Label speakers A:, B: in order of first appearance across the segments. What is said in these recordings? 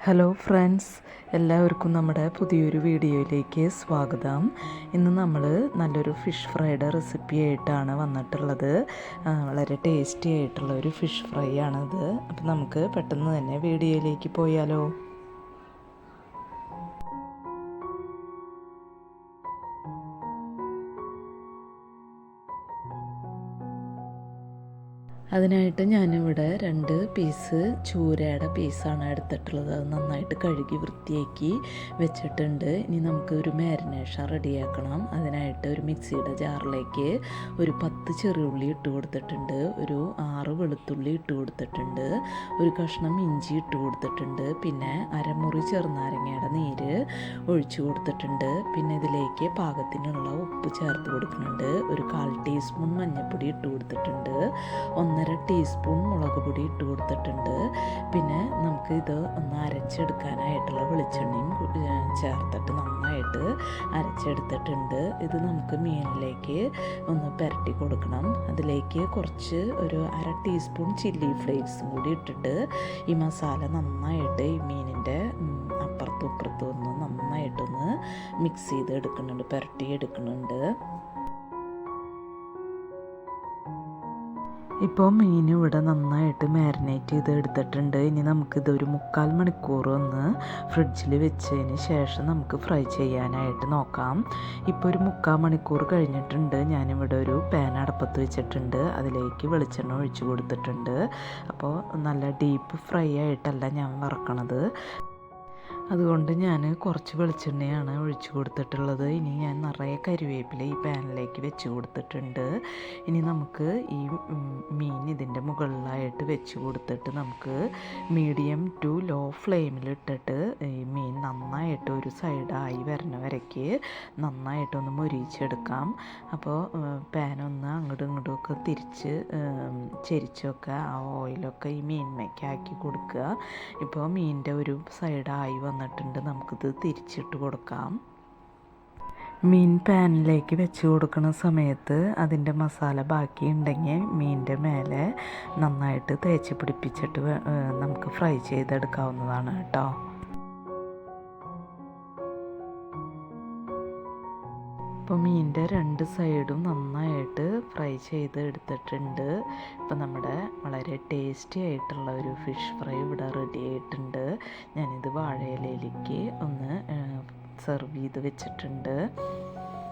A: Hello friends, എല്ലാവർക്കും നമ്മുടെ പുതിയൊരു വീഡിയോയിലേക്ക് സ്വാഗതം. ഇന്ന് നമ്മൾ നല്ലൊരു ഫിഷ് ഫ്രൈയുടെ റെസിപ്പി ആയിട്ടാണ് വന്നിട്ടുള്ളത്. വളരെ ടേസ്റ്റി ആയിട്ടുള്ള ഒരു ഫിഷ് ഫ്രൈ ആണിത്. അപ്പം നമുക്ക് പെട്ടെന്ന് തന്നെ വീഡിയോയിലേക്ക് പോയാലോ. അതിനായിട്ട് ഞാനിവിടെ 2 പീസ് ചൂരയുടെ പീസാണ് എടുത്തിട്ടുള്ളത്. അത് നന്നായിട്ട് കഴുകി വൃത്തിയാക്കി വെച്ചിട്ടുണ്ട്. ഇനി നമുക്ക് ഒരു മാരിനേഷൻ റെഡിയാക്കണം. അതിനായിട്ട് ഒരു മിക്സിയുടെ ജാറിലേക്ക് ഒരു 10 ചെറിയുള്ളി ഇട്ട് കൊടുത്തിട്ടുണ്ട്, ഒരു 6 വെളുത്തുള്ളി ഇട്ട് കൊടുത്തിട്ടുണ്ട്, ഒരു കഷ്ണം ഇഞ്ചി ഇട്ട് കൊടുത്തിട്ടുണ്ട്, പിന്നെ അരമുറി ചെറുനാരങ്ങയുടെ നീര് ഒഴിച്ചു കൊടുത്തിട്ടുണ്ട്. പിന്നെ ഇതിലേക്ക് പാകത്തിനുള്ള ഉപ്പ് ചേർത്ത് കൊടുക്കുന്നുണ്ട്. ഒരു 1/4 ടീസ്പൂൺ മഞ്ഞൾപ്പൊടി ഇട്ട് കൊടുത്തിട്ടുണ്ട്, 1.5 ടീസ്പൂൺ മുളക് പൊടി ഇട്ട് കൊടുത്തിട്ടുണ്ട്. പിന്നെ നമുക്ക് ഇത് ഒന്ന് അരച്ചെടുക്കാനായിട്ടുള്ള വെളിച്ചെണ്ണയും ചേർത്തിട്ട് നന്നായിട്ട് അരച്ചെടുത്തിട്ടുണ്ട്. ഇത് നമുക്ക് മീനിലേക്ക് ഒന്ന് പുരട്ടി കൊടുക്കണം. അതിലേക്ക് കുറച്ച് ഒരു 1/2 ടീസ്പൂൺ ചില്ലി ഫ്ലേക്സും കൂടി ഇട്ടിട്ട് ഈ മസാല നന്നായിട്ട് ഈ മീനിൻ്റെ അപ്പുറത്തും ഇപ്പുറത്തും ഒന്ന് നന്നായിട്ടൊന്ന് മിക്സ് ചെയ്ത് എടുക്കുന്നുണ്ട്, പുരട്ടി എടുക്കുന്നുണ്ട്. ഇപ്പോൾ മീൻ ഇവിടെ നന്നായിട്ട് മാരിനേറ്റ് ചെയ്ത് എടുത്തിട്ടുണ്ട്. ഇനി നമുക്കിതൊരു 3/4 മണിക്കൂർ ഒന്ന് ഫ്രിഡ്ജിൽ വെച്ചതിന് ശേഷം നമുക്ക് ഫ്രൈ ചെയ്യാനായിട്ട് നോക്കാം. ഇപ്പോൾ ഒരു 3/4 മണിക്കൂർ കഴിഞ്ഞിട്ടുണ്ട്. ഞാനിവിടെ ഒരു പാൻ അടപ്പത്ത് വെച്ചിട്ടുണ്ട്. അതിലേക്ക് വെളിച്ചെണ്ണ ഒഴിച്ച് കൊടുത്തിട്ടുണ്ട്. അപ്പോൾ നല്ല ഡീപ്പ് ഫ്രൈ ആയിട്ടല്ല ഞാൻ വറക്കണത്, അതുകൊണ്ട് ഞാൻ കുറച്ച് വെളിച്ചെണ്ണയാണ് ഒഴിച്ച് കൊടുത്തിട്ടുള്ളത്. ഇനി ഞാൻ നിറയെ കരിവേപ്പില ഈ പാനിലേക്ക് വെച്ച് കൊടുത്തിട്ടുണ്ട്. ഇനി നമുക്ക് ഈ മീൻ ഇതിൻ്റെ മുകളിലായിട്ട് വെച്ച് കൊടുത്തിട്ട് നമുക്ക് മീഡിയം ടു ലോ ഫ്ലെയിമിലിട്ടിട്ട് ഈ മീൻ നന്നായിട്ട് ഒരു സൈഡായി വരുന്ന വരയ്ക്ക് നന്നായിട്ടൊന്ന് മൊരിച്ചെടുക്കാം. അപ്പോൾ പാനൊന്ന് അങ്ങോട്ടും ഇങ്ങോട്ടും ഒക്കെ തിരിച്ച് ചെരിച്ചൊക്കെ ആ ഓയിലൊക്കെ ഈ മീനിലേക്ക് ആക്കി കൊടുക്കുക. ഇപ്പോൾ മീനിൻ്റെ ഒരു സൈഡായി വന്നിട്ടുണ്ട്. നമുക്കിത് തിരിച്ചിട്ട് കൊടുക്കാം. മീൻ പാനിലേക്ക് വെച്ച് കൊടുക്കുന്ന സമയത്ത് അതിൻ്റെ മസാല ബാക്കി ഉണ്ടെങ്കിൽ മീനിൻ്റെ മേലെ നന്നായിട്ട് തേച്ച് പിടിപ്പിച്ചിട്ട് നമുക്ക് ഫ്രൈ ചെയ്തെടുക്കാവുന്നതാണ് കേട്ടോ. ഇപ്പോൾ മീനിൻ്റെ 2 സൈഡും നന്നായിട്ട് ഫ്രൈ ചെയ്ത് എടുത്തിട്ടുണ്ട്. ഇപ്പോൾ നമ്മുടെ വളരെ ടേസ്റ്റി ആയിട്ടുള്ള ഒരു ഫിഷ് ഫ്രൈ ഇവിടെ റെഡി ആയിട്ടുണ്ട്. ഞാനിത് വാഴയിലയിലേക്ക് ഒന്ന് സെർവ് ചെയ്ത് വെച്ചിട്ടുണ്ട്.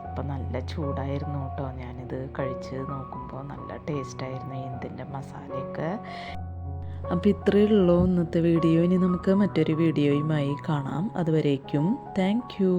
A: അപ്പോൾ നല്ല ചൂടായിരുന്നു കേട്ടോ. ഞാനിത് കഴിച്ച് നോക്കുമ്പോൾ നല്ല ടേസ്റ്റായിരുന്നു ഇതിൻ്റെ മസാലയൊക്കെ. അപ്പോൾ ഇത്രയേ ഉള്ളൂ ഇന്നത്തെ വീഡിയോ. ഇനി നമുക്ക് മറ്റൊരു വീഡിയോയുമായി കാണാം. അതുവരേക്കും താങ്ക് യു.